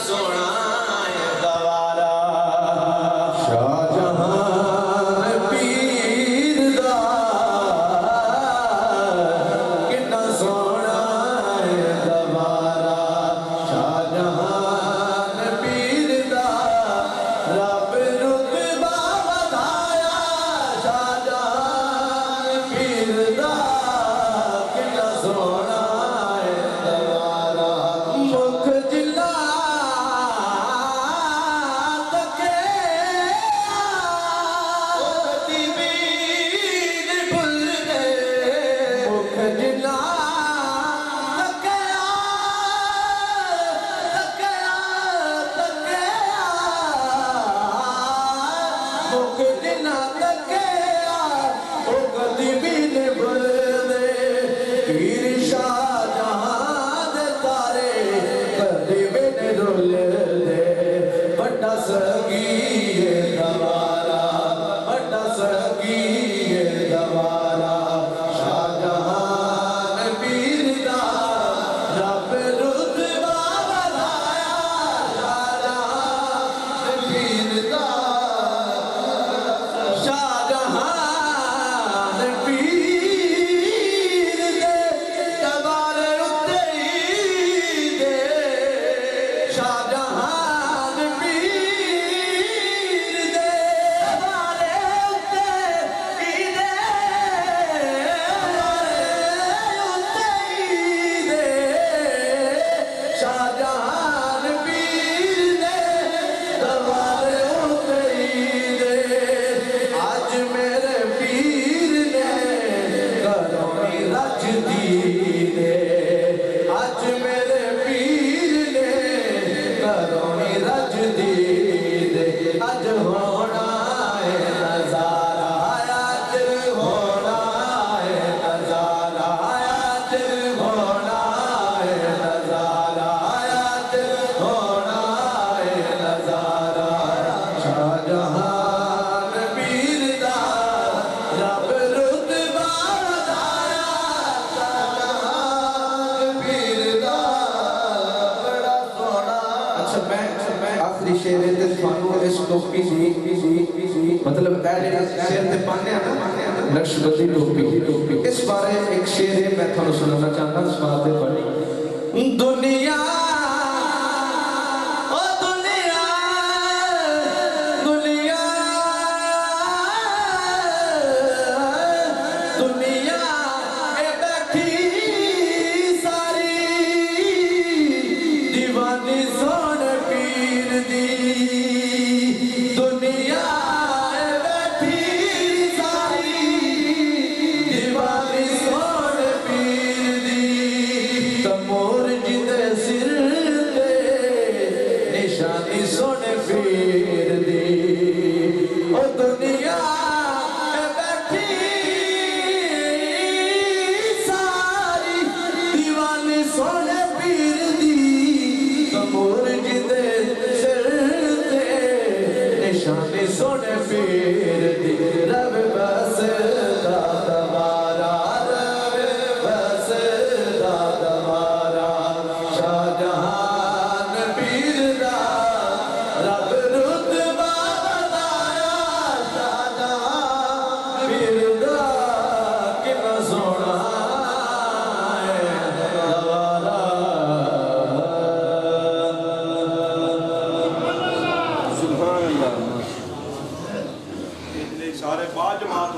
सोना है गवारा शाहजहान पीर दा कितना सोना है गवारा शाहजहान पीर दा रब रुतबा वधाया शाहजहान पीर दा कितना सोना है गवारा मुख जिला तके तीबीर भुल गए मुख जिला तके मुख जिला तके ओ कदी भी ने भुल दे पीर शाहजहां दे तारे कदी भी ने रुल दे बड़ा संगीए गवारा बड़ा संगीए गवारा शाहजहान पीर दा रब रुतबा वधाया शाहजहान पीर दा शाहजहान पीर दे दरबार उत्ते दे शाहजहान पीर दे दरबार उत्ते दे शाहजहान पीर दे दरबार उत्ते दे आज मेरे पीर ने करोनी रच दी दे आज मेरे पीर ने करोनी रच दी दे आज होना है नजारा आज होना है नजारा आज होना है नजारा आज होना है नजारा शाहजहान पीर दा रब रुतबा वधाया शाहजहान पीर दा बड़ा सोना। अच्छा मैं आखिरी शेर ते थानू इस टोपी दी मतलब ए जेड़ा शेर ते पाने आ ना लक्ष्मणी टोपी इस बारे एक शेर है मैं थानू सुनाना चाहता हूं सुना दे पढ़ी दुनिया ओ दुनिया दुनिया दुनिया ए बैठी सारी दीवानी सोने पीर दी दुनिया ए बैठी सारी दीवानी सोने पीर दी तमोर जिदे सिर ते निशानी सोने पीर दी ओ दुनिया ए बैठी सारी दीवानी सोने पीर दी तमोर जिदे सिर ते निशानी सोने पीर दी रब बस दा दवारा रब बस दा दवारा शाहजहान पीर दा रब रुतबा वधाया शाहजहान पीर दा कितना सोना है गवारा सुभान अल्लाह सारे बाद जमात